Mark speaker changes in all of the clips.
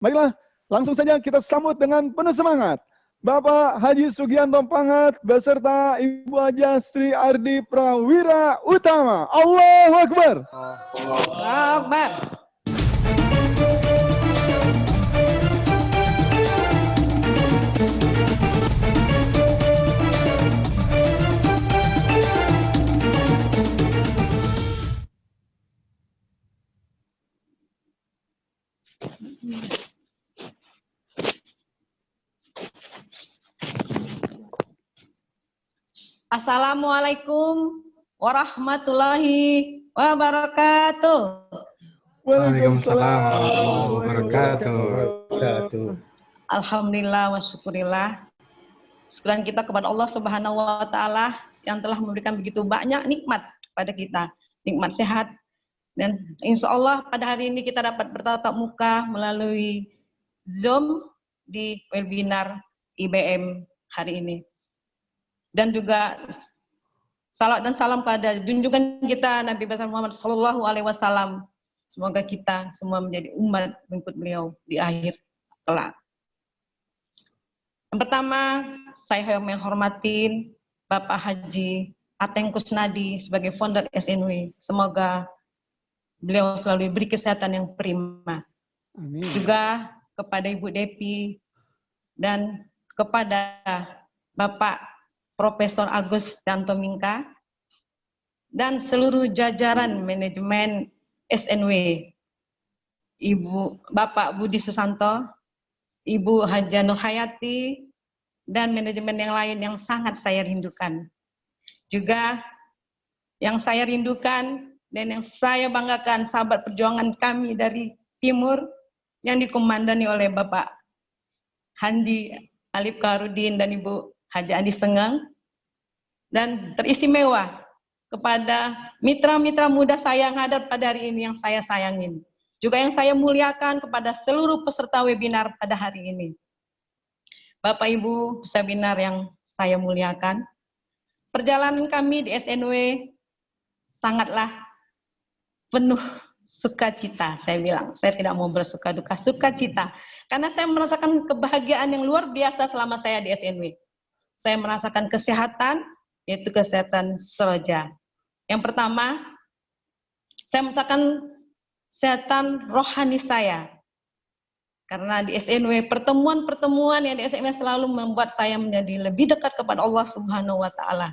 Speaker 1: Marilah, langsung saja kita sambut dengan penuh semangat Bapak Haji Sugianto Pangat beserta Ibu Haji Sri Ardi Prawira Utama. Allahu Akbar.
Speaker 2: Allahu Akbar. Assalamualaikum warahmatullahi wabarakatuh.
Speaker 3: Waalaikumsalam warahmatullahi wabarakatuh.
Speaker 2: Alhamdulillah wa syukurillah. Syukuran kita kepada Allah Subhanahu wa taala yang telah memberikan begitu banyak nikmat kepada kita, nikmat sehat. Dan insya Allah pada hari ini kita dapat bertatap muka melalui Zoom di webinar IBM hari ini. Dan juga salam dan salam pada junjungan kita Nabi besar Muhammad Sallallahu Alaihi Wasallam. Semoga kita semua menjadi umat mengikut beliau di akhir kelak. Yang pertama, saya menghormati Bapak Haji Ateng Kusnadi sebagai founder SNW. Semoga beliau selalu diberi kesehatan yang prima. Amin. Juga kepada Ibu Depi dan kepada Bapak Profesor Agus Danto Mingka dan seluruh jajaran manajemen SNW, Bapak Budi Susanto, Ibu Haja Nur Hayati, dan manajemen yang lain yang sangat saya rindukan. Juga yang saya rindukan dan yang saya banggakan sahabat perjuangan kami dari Timur yang dikomandani oleh Bapak Handi Alif Karudin dan Ibu Haja Andi Senggang, dan teristimewa kepada mitra-mitra muda saya yang hadir pada hari ini yang saya sayangin. Juga yang saya muliakan kepada seluruh peserta webinar pada hari ini. Bapak Ibu peserta webinar yang saya muliakan, perjalanan kami di SNW sangatlah penuh sukacita, saya bilang. Saya tidak mau bersuka duka, sukacita. Karena saya merasakan kebahagiaan yang luar biasa selama saya di SNW. Saya merasakan kesehatan, yaitu kesehatan seroja. Yang pertama, saya merasakan kesehatan rohani saya. Karena di SNW, pertemuan-pertemuan yang di SNW selalu membuat saya menjadi lebih dekat kepada Allah Subhanahu wa Ta'ala.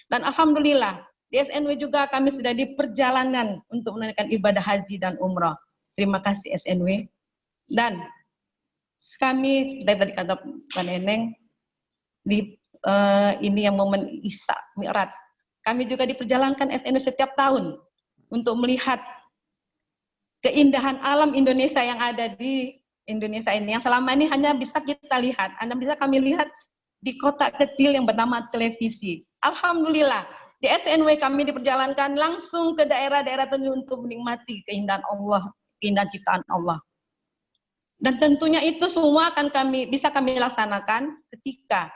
Speaker 2: Dan alhamdulillah, di SNW juga kami sudah di perjalanan untuk menunaikan ibadah haji dan umrah. Terima kasih SNW. Dan kami, dari tadi kata Pak Neneng, di ini yang momen Isra Mi'raj. Kami juga diperjalankan SNW setiap tahun untuk melihat keindahan alam Indonesia yang ada di Indonesia ini, yang selama ini hanya bisa kita lihat, bisa kami lihat di kota kecil yang bernama televisi. Alhamdulillah, di SNW kami diperjalankan langsung ke daerah-daerah tertentu untuk menikmati keindahan Allah, keindahan ciptaan Allah. Dan tentunya itu semua akan bisa kami laksanakan ketika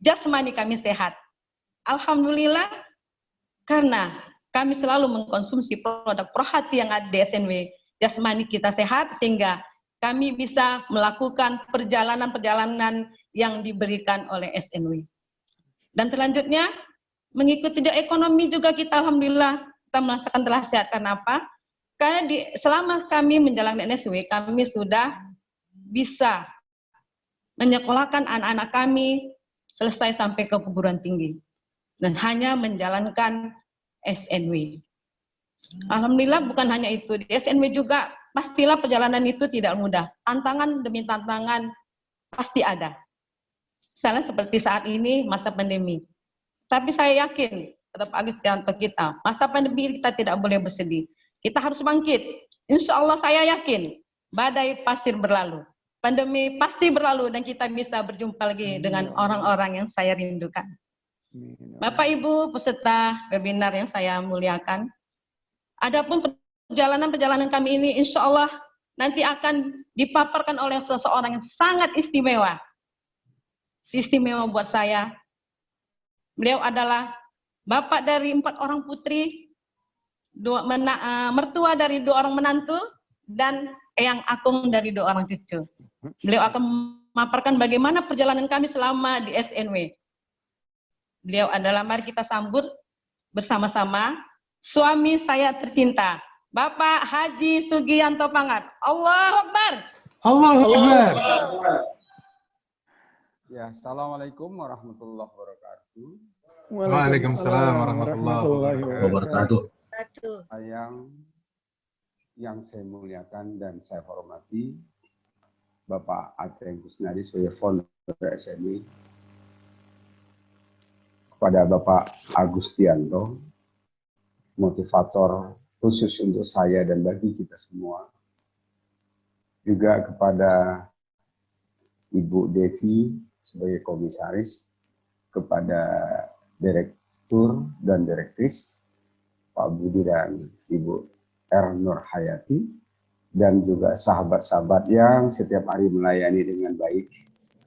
Speaker 2: jasmani kami sehat. Alhamdulillah, karena kami selalu mengkonsumsi produk Prohati yang ada di SNW, jasmani kita sehat sehingga kami bisa melakukan perjalanan-perjalanan yang diberikan oleh SNW. Dan selanjutnya, mengikuti ekonomi juga kita alhamdulillah kita merasakan telah sehat. Kenapa? Karena selama kami menjalankan SNW, kami sudah bisa menyekolahkan anak-anak kami selesai sampai ke perguruan tinggi dan hanya menjalankan SNW. Alhamdulillah bukan hanya itu, di SNW juga pastilah perjalanan itu tidak mudah. Tantangan demi tantangan pasti ada. Misalnya seperti saat ini masa pandemi. Tapi saya yakin, tetap Agus Tianto kita, masa pandemi kita tidak boleh bersedih. Kita harus bangkit. Insya Allah saya yakin, badai pasti berlalu. Pandemi pasti berlalu dan kita bisa berjumpa lagi dengan orang-orang yang saya rindukan. Bapak Ibu peserta webinar yang saya muliakan, adapun perjalanan-perjalanan kami ini insya Allah nanti akan dipaparkan oleh seseorang yang sangat istimewa. Istimewa buat saya. Beliau adalah bapak dari 4 orang putri, mertua dari 2 orang menantu, dan Eyang Akung dari Dua Orang Cucu. Beliau akan memaparkan bagaimana perjalanan kami selama di SNW. Beliau adalah, mari kita sambut bersama-sama suami saya tercinta, Bapak Haji Sugianto Pangat. Allahu Akbar.
Speaker 3: Allahu Akbar.
Speaker 4: Ya, assalamualaikum warahmatullahi wabarakatuh.
Speaker 3: Waalaikumsalam warahmatullahi wabarakatuh.
Speaker 4: Yang saya muliakan dan saya hormati, Bapak Ateng Kusnadi sebagai founder SNW, kepada Bapak Agustianto, motivator khusus untuk saya dan bagi kita semua, juga kepada Ibu Devi sebagai komisaris, kepada direktur dan direktris, Pak Budi dan Ibu Nur Hayati, dan juga sahabat-sahabat yang setiap hari melayani dengan baik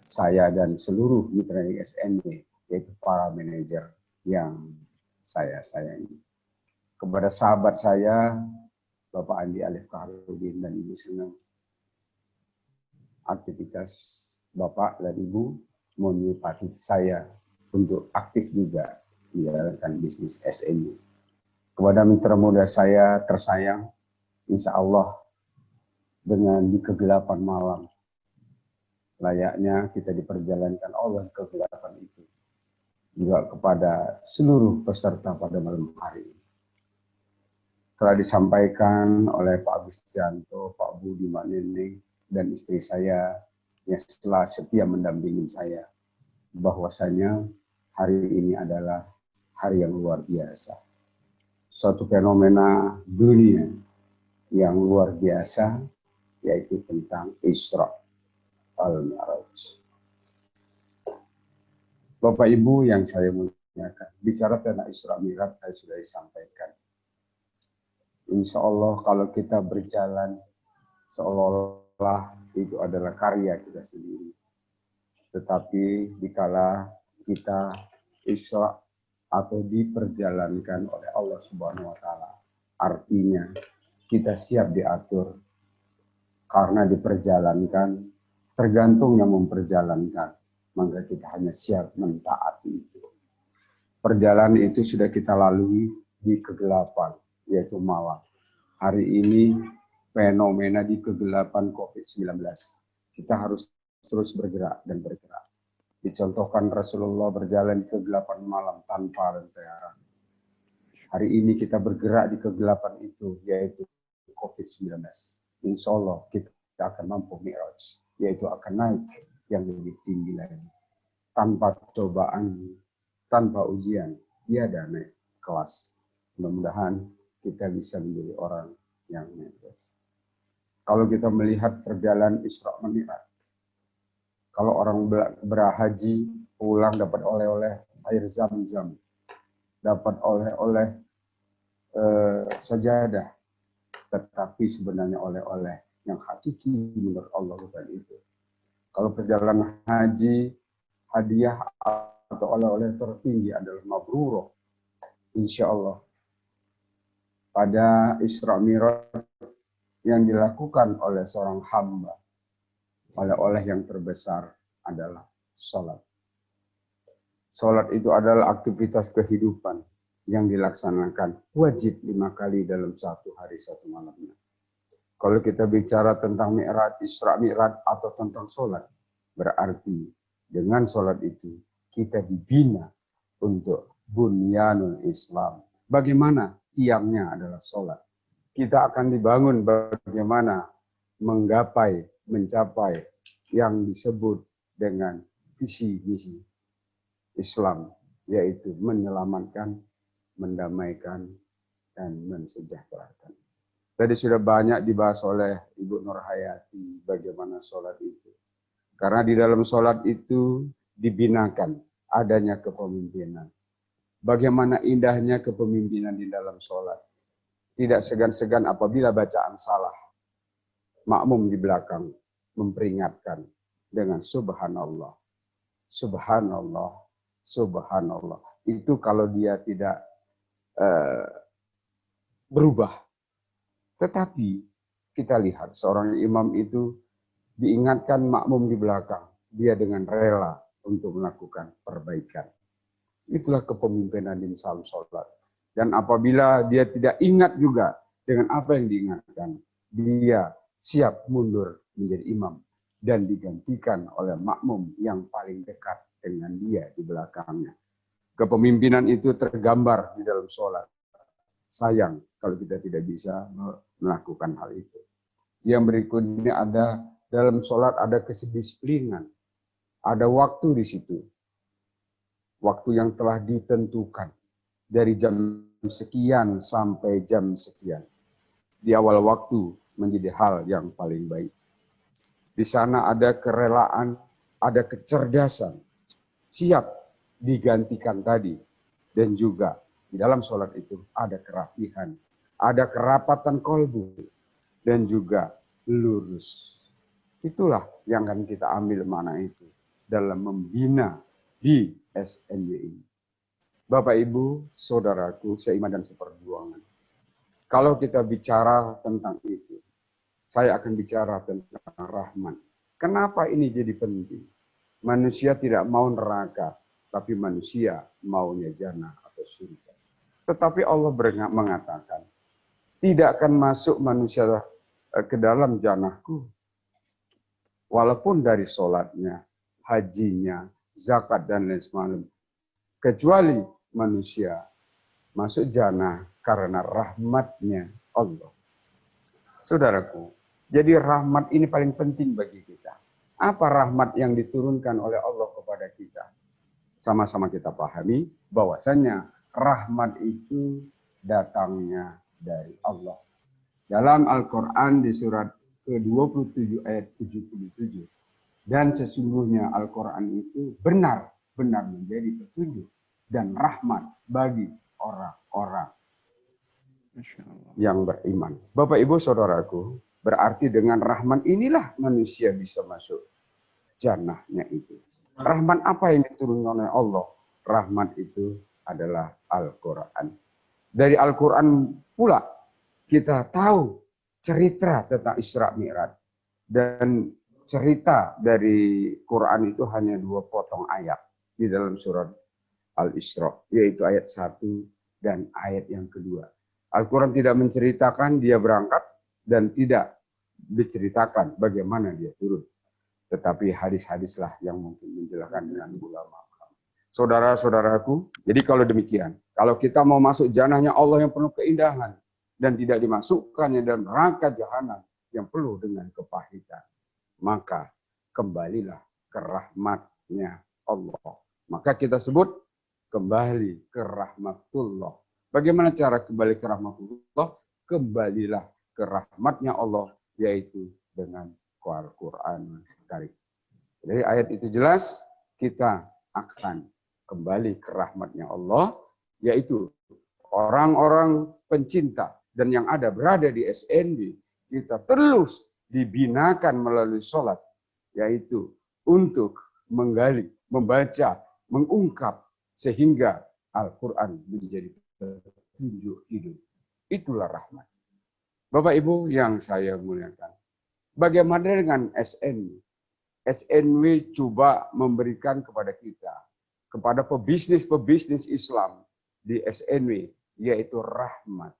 Speaker 4: saya dan seluruh mitra SNW, yaitu para manajer yang saya sayangi. Kepada sahabat saya, Bapak Andi Alif Kaharudin dan Ibu Seneng, aktivitas Bapak dan Ibu menyempati saya untuk aktif juga menjalankan bisnis SNW. Kepada mitra muda saya tersayang, insya Allah dengan di kegelapan malam, layaknya kita diperjalankan Allah ke kegelapan itu. Juga kepada seluruh peserta pada malam hari. Telah disampaikan oleh Pak Agustianto, Pak Budi, Mbak Neneng, dan istri saya yang setelah setia mendampingi saya, bahwasanya hari ini adalah hari yang luar biasa. Suatu fenomena dunia yang luar biasa, yaitu tentang Isra al-Mi'raj. Bapak Ibu yang saya muliakan, bicara tentang Isra Mi'raj saya sudah disampaikan. Insya Allah kalau kita berjalan seolah-olah itu adalah karya kita sendiri. Tetapi dikala kita Isra atau diperjalankan oleh Allah Subhanahu wa Ta'ala, artinya kita siap diatur karena diperjalankan, tergantung yang memperjalankan, maka kita hanya siap mentaati itu. Perjalanan itu sudah kita lalui di kegelapan, yaitu malam. Hari ini fenomena di kegelapan COVID-19. Kita harus terus bergerak dan bergerak. Dicontohkan Rasulullah berjalan di kegelapan malam tanpa lentera. Hari ini kita bergerak di kegelapan itu, yaitu COVID-19. Insya Allah kita akan mampu mi'raj, yaitu akan naik yang lebih tinggi lagi. Tanpa cobaan, tanpa ujian, tiada naik kelas. Mudah-mudahan kita bisa menjadi orang yang mi'raj. Kalau kita melihat perjalanan Isra Mi'raj, kalau orang berhaji pulang dapat oleh-oleh air zam-zam, dapat oleh-oleh sajadah, tetapi sebenarnya oleh-oleh yang hakiki menurut Allah bukan itu. Kalau perjalanan haji, hadiah atau oleh-oleh tertinggi adalah mabrurah. Insya Allah pada Isra Mi'raj yang dilakukan oleh seorang hamba, oleh-oleh yang terbesar adalah sholat. Sholat itu adalah aktivitas kehidupan yang dilaksanakan wajib 5 kali dalam satu hari satu malamnya. Kalau kita bicara tentang Mi'raj, Isra Mi'raj atau tentang sholat, berarti dengan sholat itu kita dibina untuk bunyanul Islam. Bagaimana tiangnya adalah sholat. Kita akan dibangun bagaimana menggapai, mencapai yang disebut dengan visi misi Islam, yaitu menyelamatkan, mendamaikan, dan mensejahterakan. Tadi sudah banyak dibahas oleh Ibu Nur Hayati bagaimana sholat itu. Karena di dalam sholat itu dibinakan adanya kepemimpinan. Bagaimana indahnya kepemimpinan di dalam sholat. Tidak segan-segan apabila bacaan salah. Makmum di belakang memperingatkan dengan subhanallah, subhanallah, subhanallah. Itu kalau dia tidak berubah. Tetapi kita lihat seorang imam itu diingatkan makmum di belakang. Dia dengan rela untuk melakukan perbaikan. Itulah kepemimpinan di dalam sholat. Dan apabila dia tidak ingat juga dengan apa yang diingatkan, dia siap mundur menjadi imam dan digantikan oleh makmum yang paling dekat dengan dia di belakangnya. Kepemimpinan itu tergambar di dalam sholat. Sayang kalau kita tidak bisa melakukan hal itu. Yang berikutnya ada dalam sholat ada kedisiplinan. Ada waktu di situ. Waktu yang telah ditentukan. Dari jam sekian sampai jam sekian. Di awal waktu menjadi hal yang paling baik. Di sana ada kerelaan, ada kecerdasan. Siap digantikan tadi. Dan juga di dalam sholat itu ada kerapihan. Ada kerapatan kolbu. Dan juga lurus. Itulah yang akan kita ambil makna itu dalam membina di SNW ini. Bapak, Ibu, Saudaraku, seiman dan seperjuangan. Kalau kita bicara tentang itu, saya akan bicara tentang rahman. Kenapa ini jadi penting? Manusia tidak mau neraka, tapi manusia maunya jannah atau surga. Tetapi Allah mengatakan, tidak akan masuk manusia ke dalam jannahku. Walaupun dari sholatnya, hajinya, zakat, dan lain sebagainya. Kecuali manusia masuk jannah karena rahmatnya Allah. Saudaraku, jadi rahmat ini paling penting bagi kita. Apa rahmat yang diturunkan oleh Allah kepada kita? Sama-sama kita pahami bahwasanya rahmat itu datangnya dari Allah. Dalam Al-Quran di surat ke-27 ayat 77. Dan sesungguhnya Al-Quran itu benar-benar menjadi petunjuk dan rahmat bagi orang-orang yang beriman. Bapak, Ibu, Saudaraku, berarti dengan rahmat inilah manusia bisa masuk jannahnya itu. Rahmat apa yang diturunkan oleh Allah? Rahmat itu adalah Al-Quran. Dari Al-Quran pula kita tahu cerita tentang Isra Mi'raj. Dan cerita dari Quran itu hanya 2 potong ayat di dalam surat Al-Isra, yaitu ayat 1 dan ayat yang kedua. Al-Quran tidak menceritakan dia berangkat dan tidak diceritakan bagaimana dia turun. Tetapi hadis-hadislah yang mungkin menjelaskan dengan ulama. Saudara-saudaraku, jadi kalau demikian, kalau kita mau masuk jannahnya Allah yang penuh keindahan dan tidak dimasukkannya dalam neraka jahanam yang penuh dengan kepahitan, maka kembalilah ke rahmatnya Allah. Maka kita sebut kembali ke rahmatullah. Bagaimana cara kembali ke rahmatullah? Kembalilah ke rahmatnya Allah, yaitu dengan Al-Quran Karim. Jadi ayat itu jelas, kita akan kembali ke rahmatnya Allah, yaitu orang-orang pencinta dan yang ada berada di SNB, kita terus dibinakan melalui sholat, yaitu untuk menggali, membaca, mengungkap, sehingga Al-Quran menjadi petunjuk hidup. Itulah rahmat. Bapak Ibu yang saya muliakan, bagaimana dengan SNW? SNW coba memberikan kepada kita, kepada pebisnis-pebisnis Islam di SNW, yaitu rahmat.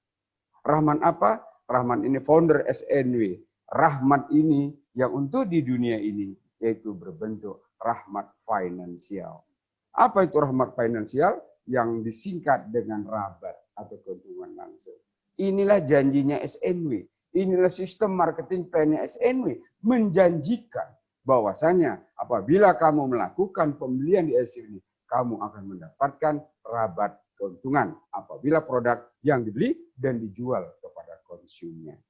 Speaker 4: Rahmat apa? Rahmat ini founder SNW. Rahmat ini yang untuk di dunia ini, yaitu berbentuk rahmat finansial. Apa itu rahmat finansial? Yang disingkat dengan rabat atau keuntungan langsung. Inilah janjinya SNW. Inilah sistem marketing plan-nya SNW. Menjanjikan bahwasanya apabila kamu melakukan pembelian di SNW, kamu akan mendapatkan rabat keuntungan apabila produk yang dibeli dan dijual kepada konsumen.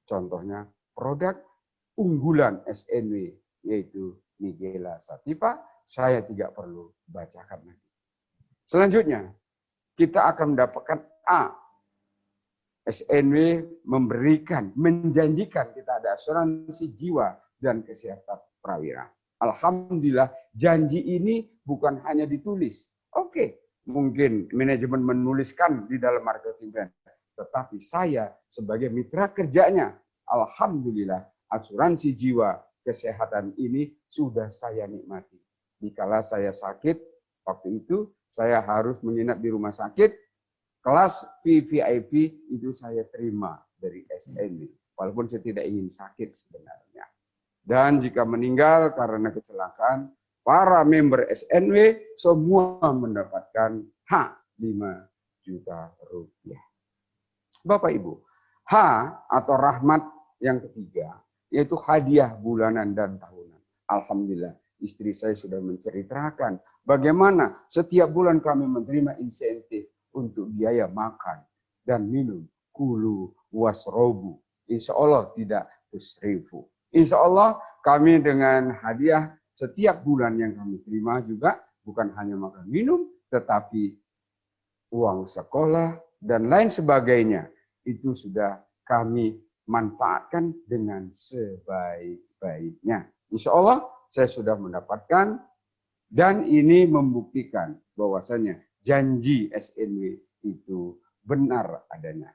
Speaker 4: Contohnya produk unggulan SNW, yaitu Nigella Sativa. Saya tidak perlu bacakan lagi. Selanjutnya, kita akan mendapatkan A. SNW memberikan, menjanjikan kita ada asuransi jiwa dan kesehatan prawira. Alhamdulillah, janji ini bukan hanya ditulis. Oke, mungkin manajemen menuliskan di dalam marketing plan. Tetapi saya sebagai mitra kerjanya, Alhamdulillah, asuransi jiwa kesehatan ini sudah saya nikmati. Dikala saya sakit, waktu itu saya harus menginap di rumah sakit, kelas VVIP itu saya terima dari SNW. Walaupun saya tidak ingin sakit sebenarnya. Dan jika meninggal karena kecelakaan, para member SNW semua mendapatkan hak 5 juta rupiah. Bapak Ibu, H atau rahmat yang ketiga, yaitu hadiah bulanan dan tahunan. Alhamdulillah, istri saya sudah menceritakan bagaimana setiap bulan kami menerima insentif untuk biaya makan dan minum. Kulu wasrobu. Insya Allah tidak tusrifu. Insya Allah kami dengan hadiah setiap bulan yang kami terima juga bukan hanya makan minum, tetapi uang sekolah dan lain sebagainya. Itu sudah kami manfaatkan dengan sebaik-baiknya. Insya Allah saya sudah mendapatkan dan ini membuktikan bahwasanya janji SNW itu benar adanya.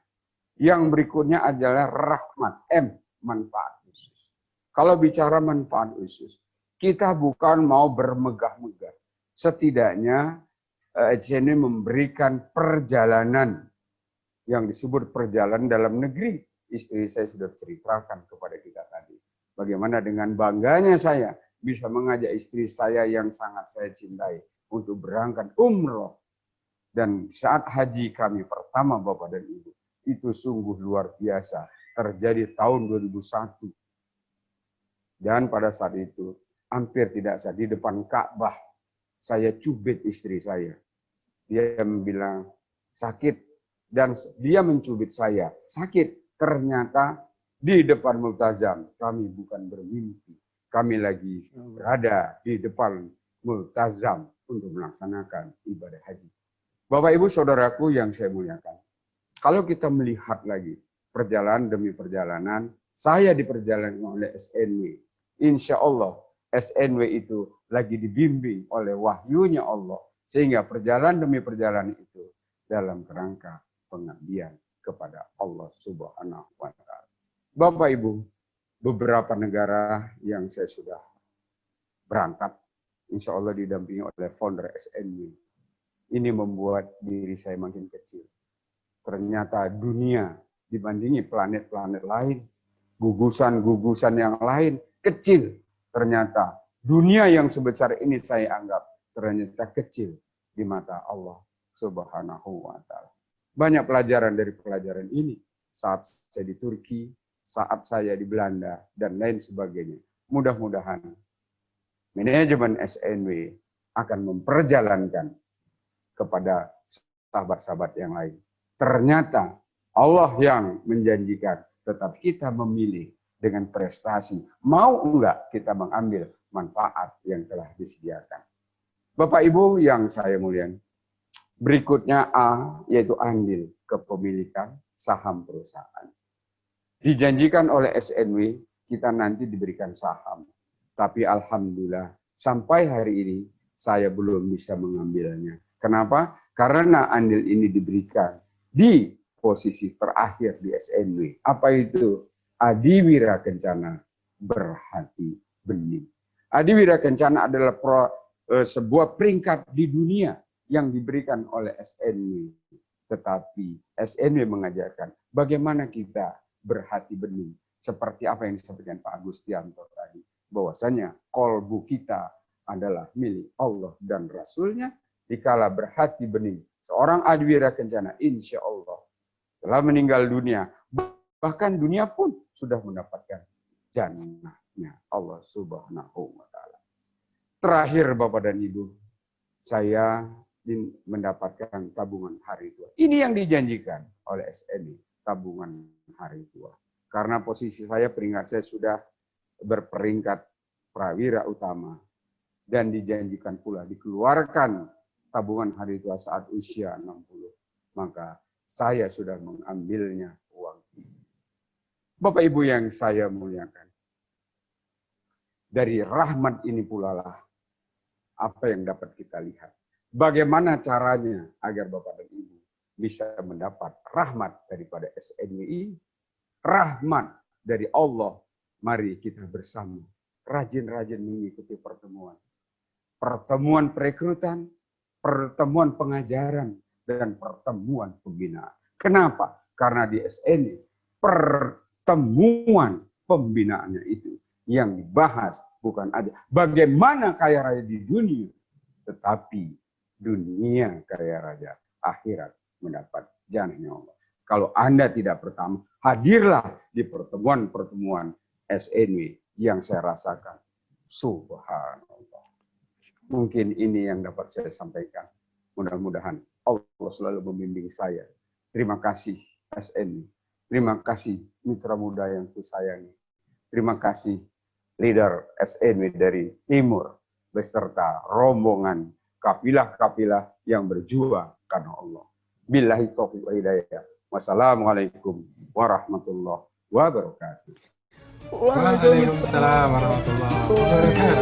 Speaker 4: Yang berikutnya adalah rahmat M, manfaat khusus. Kalau bicara manfaat khusus, kita bukan mau bermegah-megah. Setidaknya SNW memberikan perjalanan yang disebut perjalanan dalam negeri. Istri saya sudah ceritakan kepada kita tadi. Bagaimana dengan bangganya saya bisa mengajak istri saya yang sangat saya cintai untuk berangkat umroh. Dan saat haji kami pertama Bapak dan Ibu, itu sungguh luar biasa. Terjadi tahun 2001. Dan pada saat itu, hampir tidak sah di depan Ka'bah. Saya cubit istri saya. Dia bilang sakit. Dan dia mencubit saya. Sakit. Ternyata di depan multazam. Kami bukan bermimpi. Kami lagi berada di depan multazam untuk melaksanakan ibadah haji. Bapak Ibu Saudaraku yang saya muliakan. Kalau kita melihat lagi perjalanan demi perjalanan. Saya diperjalankan oleh SNW. Insya Allah SNW itu lagi dibimbing oleh wahyunya Allah. Sehingga perjalanan demi perjalanan itu dalam kerangka pengabdian kepada Allah Subhanahu wa Ta'ala. Bapak Ibu, beberapa negara yang saya sudah berangkat, insya Allah didampingi oleh founder SNW. Ini membuat diri saya makin kecil. Ternyata dunia dibandingi planet-planet lain, gugusan-gugusan yang lain, kecil. Ternyata dunia yang sebesar ini saya anggap ternyata kecil di mata Allah Subhanahu wa Ta'ala. Banyak pelajaran dari pelajaran ini saat saya di Turki, saat saya di Belanda, dan lain sebagainya. Mudah-mudahan manajemen SNW akan memperjalankan kepada sahabat-sahabat yang lain. Ternyata Allah yang menjanjikan, tetap kita memilih dengan prestasi. Mau enggak kita mengambil manfaat yang telah disediakan. Bapak Ibu yang saya muliakan, berikutnya A, yaitu andil kepemilikan saham perusahaan. Dijanjikan oleh SNW, kita nanti diberikan saham. Tapi Alhamdulillah, sampai hari ini, saya belum bisa mengambilnya. Kenapa? Karena andil ini diberikan di posisi terakhir di SNW. Apa itu? Adiwira Kencana berhati bening. Adiwira Kencana adalah sebuah peringkat di dunia yang diberikan oleh SNW. Tetapi SNW mengajarkan bagaimana kita berhati bening. Seperti apa yang disampaikan Pak Agustianto tadi. Bahwasanya kolbu kita adalah milik Allah dan Rasulnya. Dikala berhati bening. Seorang Adiwira Kencana insya Allah telah meninggal dunia. Bahkan dunia pun sudah mendapatkan jannahnya Allah Subhanahu wa Ta'ala. Terakhir Bapak dan Ibu, saya mendapatkan tabungan hari tua. Ini yang dijanjikan oleh SNW, tabungan hari tua. Karena posisi saya peringkat saya sudah berperingkat prawira utama dan dijanjikan pula dikeluarkan tabungan hari tua saat usia 60. Maka saya sudah mengambilnya uang ini. Bapak Ibu yang saya muliakan. Dari rahmat ini pula lah apa yang dapat kita lihat. Bagaimana caranya agar Bapak dan Ibu bisa mendapat rahmat daripada SNWI, rahmat dari Allah. Mari kita bersama rajin-rajin mengikuti pertemuan. Pertemuan perekrutan, pertemuan pengajaran, dan pertemuan pembinaan. Kenapa? Karena di SNI, pertemuan pembinaannya itu yang dibahas bukan ada bagaimana kaya raya di dunia, tetapi dunia kaya raya, akhirat mendapat jannahnya Allah. Kalau Anda tidak pertama, hadirlah di pertemuan-pertemuan SNW yang saya rasakan. Subhanallah. Mungkin ini yang dapat saya sampaikan. Mudah-mudahan Allah selalu membimbing saya. Terima kasih SNW. Terima kasih mitra muda yang kusayangi. Terima kasih leader SNW dari Timur beserta rombongan kafilah-kafilah yang berjuang karena Allah. Billahi taufiq wa hidayah. Wassalamualaikum warahmatullahi wabarakatuh.
Speaker 3: Waalaikumsalam warahmatullahi wabarakatuh.